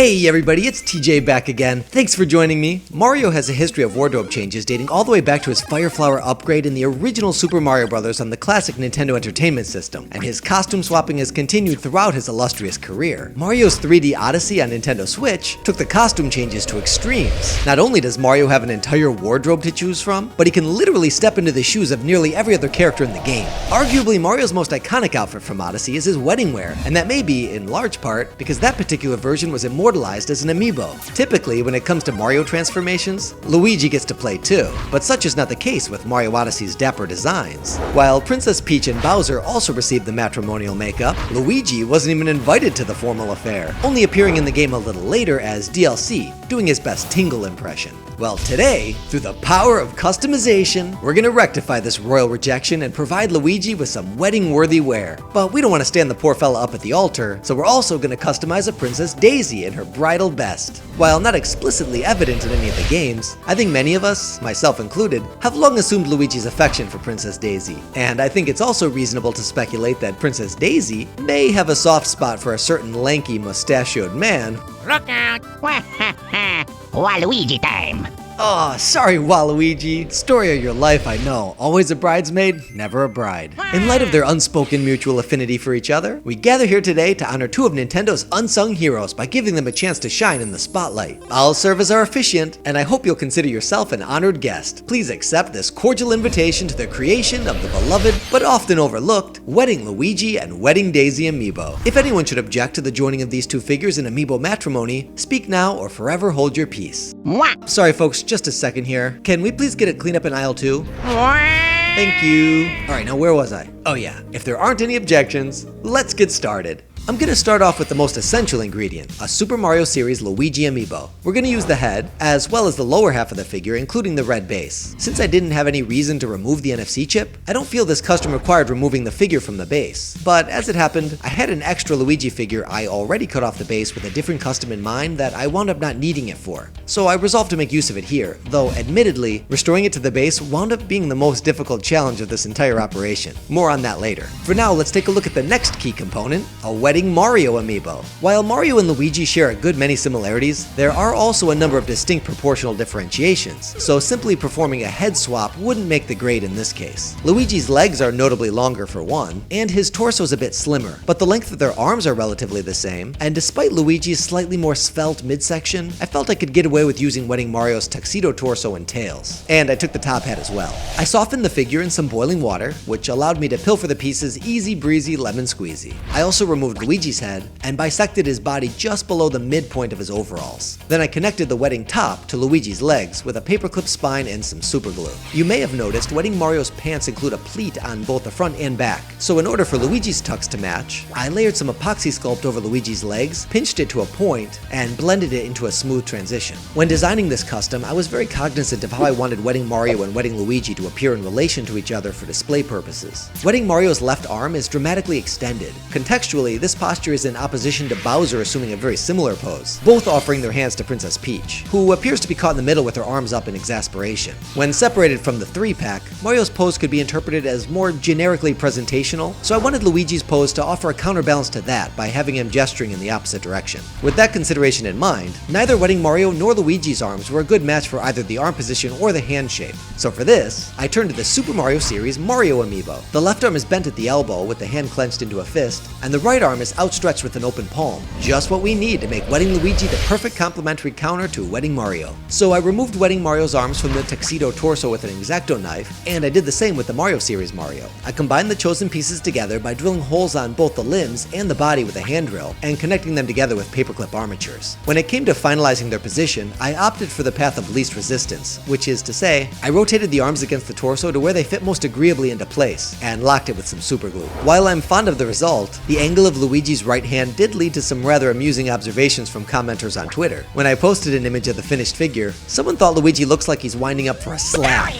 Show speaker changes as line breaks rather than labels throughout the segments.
Hey everybody, it's TJ back again. Thanks for joining me. Mario has a history of wardrobe changes dating all the way back to his Fire Flower upgrade in the original Super Mario Bros. On the classic Nintendo Entertainment System, and his costume swapping has continued throughout his illustrious career. Mario's 3D Odyssey on Nintendo Switch took the costume changes to extremes. Not only does Mario have an entire wardrobe to choose from, but he can literally step into the shoes of nearly every other character in the game. Arguably, Mario's most iconic outfit from Odyssey is his wedding wear, and that may be, in large part, because that particular version was immortalized as an amiibo. Typically, when it comes to Mario transformations, Luigi gets to play too, but such is not the case with Mario Odyssey's dapper designs. While Princess Peach and Bowser also received the matrimonial makeup, Luigi wasn't even invited to the formal affair, only appearing in the game a little later as DLC, doing his best Tingle impression. Well, today, through the power of customization, we're gonna rectify this royal rejection and provide Luigi with some wedding-worthy wear. But we don't want to stand the poor fella up at the altar, so we're also gonna customize a Princess Daisy in her bridal best. While not explicitly evident in any of the games, I think many of us, myself included, have long assumed Luigi's affection for Princess Daisy. And I think it's also reasonable to speculate that Princess Daisy may have a soft spot for a certain lanky, mustachioed man.
Look out! Waluigi time!
Oh, sorry, Waluigi. Story of your life, I know. Always a bridesmaid, never a bride. In light of their unspoken mutual affinity for each other, we gather here today to honor two of Nintendo's unsung heroes by giving them a chance to shine in the spotlight. I'll serve as our officiant, and I hope you'll consider yourself an honored guest. Please accept this cordial invitation to the creation of the beloved, but often overlooked, Wedding Luigi and Wedding Daisy amiibo. If anyone should object to the joining of these two figures in amiibo matrimony, speak now or forever hold your peace. Sorry folks, just a second here. Can we please get it cleaned up in aisle 2? Thank you. Alright, now where was I? Oh yeah, if there aren't any objections, let's get started. I'm gonna start off with the most essential ingredient, a Super Mario series Luigi amiibo. We're gonna use the head, as well as the lower half of the figure, including the red base. Since I didn't have any reason to remove the NFC chip, I don't feel this custom required removing the figure from the base. But as it happened, I had an extra Luigi figure I already cut off the base with a different custom in mind that I wound up not needing it for. So I resolved to make use of it here, though admittedly, restoring it to the base wound up being the most difficult challenge of this entire operation. More on that later. For now, let's take a look at the next key component, a Wedding Mario amiibo. While Mario and Luigi share a good many similarities, there are also a number of distinct proportional differentiations, so simply performing a head swap wouldn't make the grade in this case. Luigi's legs are notably longer for one, and his torso is a bit slimmer, but the length of their arms are relatively the same, and despite Luigi's slightly more svelte midsection, I felt I could get away with using Wedding Mario's tuxedo torso and tails. And I took the top hat as well. I softened the figure in some boiling water, which allowed me to pilfer the pieces easy breezy lemon squeezy. I also removed Luigi's head and bisected his body just below the midpoint of his overalls. Then I connected the wedding top to Luigi's legs with a paperclip spine and some super glue. You may have noticed Wedding Mario's pants include a pleat on both the front and back, so in order for Luigi's tux to match, I layered some Apoxie Sculpt over Luigi's legs, pinched it to a point, and blended it into a smooth transition. When designing this custom, I was very cognizant of how I wanted Wedding Mario and Wedding Luigi to appear in relation to each other for display purposes. Wedding Mario's left arm is dramatically extended. Contextually, this posture is in opposition to Bowser assuming a very similar pose, both offering their hands to Princess Peach, who appears to be caught in the middle with her arms up in exasperation. When separated from the 3-pack, Mario's pose could be interpreted as more generically presentational, so I wanted Luigi's pose to offer a counterbalance to that by having him gesturing in the opposite direction. With that consideration in mind, neither Wedding Mario nor Luigi's arms were a good match for either the arm position or the hand shape. So for this, I turned to the Super Mario series Mario amiibo. The left arm is bent at the elbow with the hand clenched into a fist, and the right arm is outstretched with an open palm. Just what we need to make Wedding Luigi the perfect complementary counter to Wedding Mario. So I removed Wedding Mario's arms from the tuxedo torso with an X-acto knife, and I did the same with the Mario series Mario. I combined the chosen pieces together by drilling holes on both the limbs and the body with a hand drill, and connecting them together with paperclip armatures. When it came to finalizing their position, I opted for the path of least resistance, which is to say, I rotated the arms against the torso to where they fit most agreeably into place, and locked it with some super glue. While I'm fond of the result, the angle of Luigi's right hand did lead to some rather amusing observations from commenters on Twitter. When I posted an image of the finished figure, someone thought Luigi looks like he's winding up for a slap.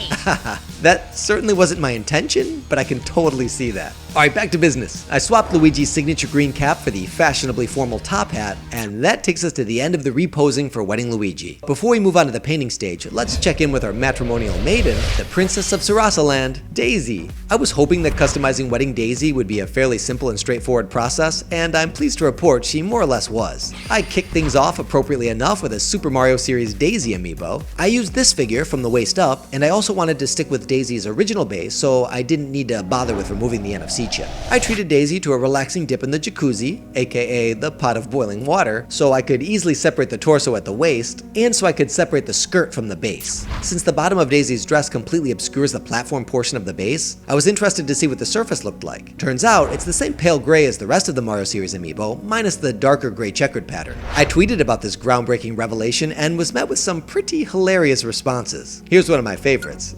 That certainly wasn't my intention, but I can totally see that. Alright, back to business. I swapped Luigi's signature green cap for the fashionably formal top hat, and that takes us to the end of the reposing for Wedding Luigi. Before we move on to the painting stage, let's check in with our matrimonial maiden, the princess of Sarasaland, Daisy. I was hoping that customizing Wedding Daisy would be a fairly simple and straightforward process, and I'm pleased to report she more or less was. I kicked things off appropriately enough with a Super Mario series Daisy amiibo. I used this figure from the waist up, and I also wanted to stick with Daisy's original base, so I didn't need to bother with removing the NFC chip. I treated Daisy to a relaxing dip in the jacuzzi, aka the pot of boiling water, so I could easily separate the torso at the waist, and so I could separate the skirt from the base. Since the bottom of Daisy's dress completely obscures the platform portion of the base, I was interested to see what the surface looked like. Turns out, it's the same pale gray as the rest of the Mario series amiibo, minus the darker gray checkered pattern. I tweeted about this groundbreaking revelation and was met with some pretty hilarious responses. Here's one of my favorites.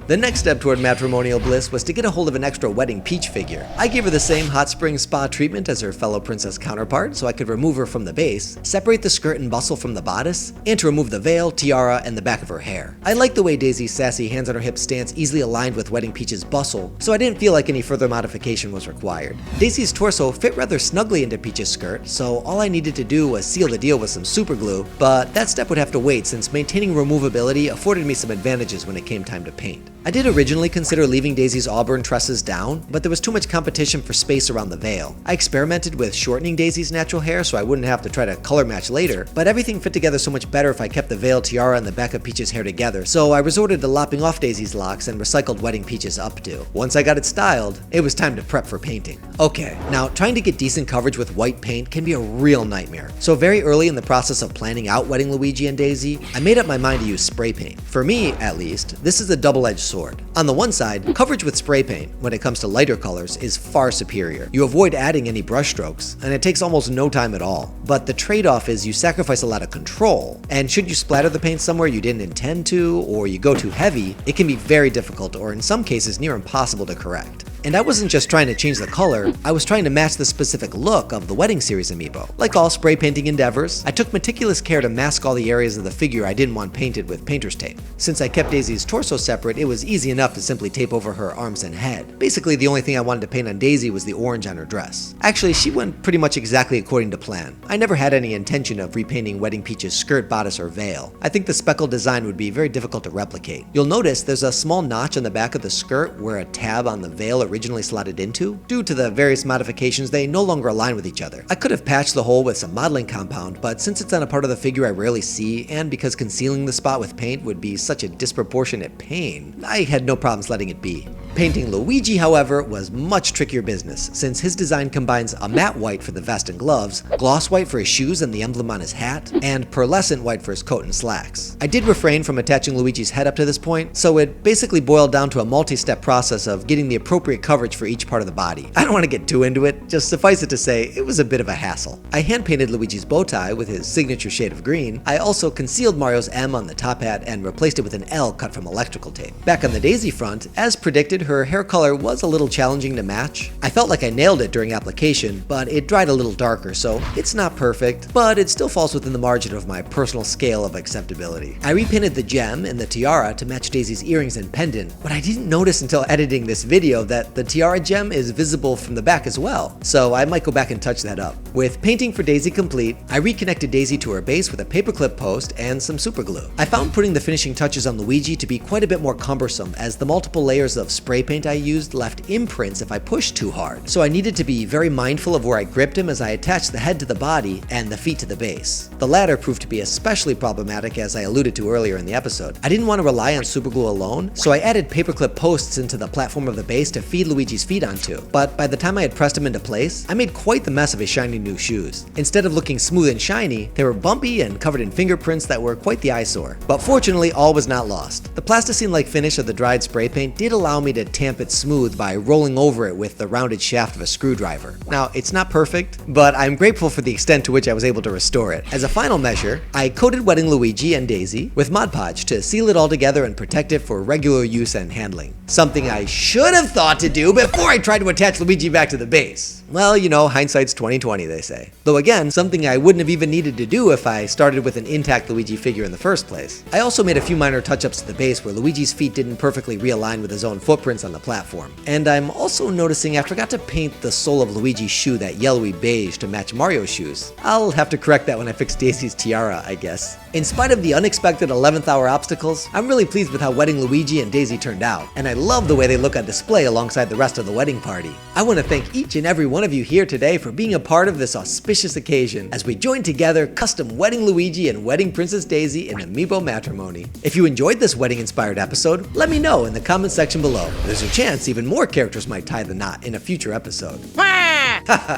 The next step toward matrimonial bliss was to get a hold of an extra Wedding Peach figure. I gave her the same hot spring spa treatment as her fellow princess counterpart so I could remove her from the base, separate the skirt and bustle from the bodice, and to remove the veil, tiara, and the back of her hair. I liked the way Daisy's sassy hands on her hips stance easily aligned with Wedding Peach's bustle, so I didn't feel like any further modification was required. Daisy's torso fit rather snugly into Peach's skirt, so all I needed to do was seal the deal with some super glue, but that step would have to wait since maintaining removability afforded me some advantages when it came time to paint. I did originally consider leaving Daisy's auburn tresses down, but there was too much competition for space around the veil. I experimented with shortening Daisy's natural hair so I wouldn't have to try to color match later, but everything fit together so much better if I kept the veil, tiara, and the back of Peach's hair together, so I resorted to lopping off Daisy's locks and recycled Wedding Peach's updo. Once I got it styled, it was time to prep for painting. Okay, now trying to get decent coverage with white paint can be a real nightmare, so very early in the process of planning out Wedding Luigi and Daisy, I made up my mind to use spray paint. For me, at least, this is a double-edged sword. On the one side, coverage with spray paint, when it comes to lighter colors, is far superior. You avoid adding any brush strokes, and it takes almost no time at all. But the trade-off is you sacrifice a lot of control, and should you splatter the paint somewhere you didn't intend to, or you go too heavy, it can be very difficult, or in some cases near impossible to correct. And I wasn't just trying to change the color, I was trying to match the specific look of the Wedding series amiibo. Like all spray painting endeavors, I took meticulous care to mask all the areas of the figure I didn't want painted with painter's tape. Since I kept Daisy's torso separate, it was easy enough to simply tape over her arms and head. Basically, the only thing I wanted to paint on Daisy was the orange on her dress. Actually, she went pretty much exactly according to plan. I never had any intention of repainting Wedding Peach's skirt, bodice, or veil. I think the speckled design would be very difficult to replicate. You'll notice there's a small notch on the back of the skirt where a tab on the veil originally slotted into. Due to the various modifications, they no longer align with each other. I could have patched the hole with some modeling compound, but since it's on a part of the figure I rarely see, and because concealing the spot with paint would be such a disproportionate pain, I had no problems letting it be. Painting Luigi, however, was much trickier business, since his design combines a matte white for the vest and gloves, gloss white for his shoes and the emblem on his hat, and pearlescent white for his coat and slacks. I did refrain from attaching Luigi's head up to this point, so it basically boiled down to a multi-step process of getting the appropriate coverage for each part of the body. I don't want to get too into it, just suffice it to say, it was a bit of a hassle. I hand-painted Luigi's bow tie with his signature shade of green. I also concealed Mario's M on the top hat and replaced it with an L cut from electrical tape. Back on the Daisy front, as predicted, her hair color was a little challenging to match. I felt like I nailed it during application, but it dried a little darker, so it's not perfect, but it still falls within the margin of my personal scale of acceptability. I repainted the gem and the tiara to match Daisy's earrings and pendant, but I didn't notice until editing this video that the tiara gem is visible from the back as well, so I might go back and touch that up. With painting for Daisy complete, I reconnected Daisy to her base with a paperclip post and some super glue. I found putting the finishing touches on Luigi to be quite a bit more cumbersome, as the multiple layers of spray paint I used left imprints if I pushed too hard, so I needed to be very mindful of where I gripped him as I attached the head to the body and the feet to the base. The latter proved to be especially problematic, as I alluded to earlier in the episode. I didn't want to rely on super glue alone, so I added paperclip posts into the platform of the base to feed Luigi's feet onto, but by the time I had pressed him into place, I made quite the mess of his shiny new shoes. Instead of looking smooth and shiny, they were bumpy and covered in fingerprints that were quite the eyesore. But fortunately, all was not lost. The plasticine-like finish of the dried spray paint did allow me to tamp it smooth by rolling over it with the rounded shaft of a screwdriver. Now, it's not perfect, but I'm grateful for the extent to which I was able to restore it. As a final measure, I coated Wedding Luigi and Daisy with Mod Podge to seal it all together and protect it for regular use and handling. Something I should have thought to do before I tried to attach Luigi back to the base. Well, you know, hindsight's 20/20, they say. Though again, something I wouldn't have even needed to do if I started with an intact Luigi figure in the first place. I also made a few minor touch-ups to the base where Luigi's feet didn't perfectly realign with his own footprints on the platform. And I'm also noticing I forgot to paint the sole of Luigi's shoe that yellowy beige to match Mario's shoes. I'll have to correct that when I fix Daisy's tiara, I guess. In spite of the unexpected 11th hour obstacles, I'm really pleased with how wedding Luigi and Daisy turned out, and I love the way they look on display alongside the rest of the wedding party. I want to thank each and every one of you here today for being a part of this auspicious occasion as we join together custom wedding Luigi and wedding Princess Daisy in AMIIBO matrimony. If you enjoyed this wedding-inspired episode, let me know in the comment section below. There's a chance even more characters might tie the knot in a future episode.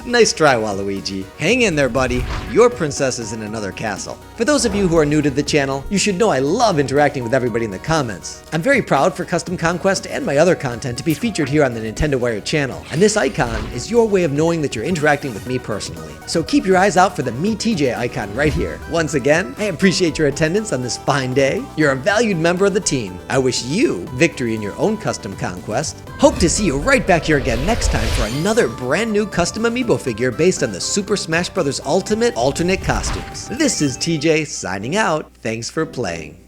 Nice try, Waluigi. Hang in there, buddy. Your princess is in another castle. For those of you who are new to the channel, you should know I love interacting with everybody in the comments. I'm very proud for Custom Conquest and my other content to be featured here on the Nintendo Wired channel, and this icon is your way of knowing that you're interacting with me personally. So keep your eyes out for the Me TJ icon right here. Once again, I appreciate your attendance on this fine day. You're a valued member of the team. I wish you victory in your own Custom Conquest. Hope to see you right back here again next time for another brand new custom AMIIBO figure based on the Super Smash Bros. Ultimate alternate costumes. This is TJ signing out. Thanks for playing.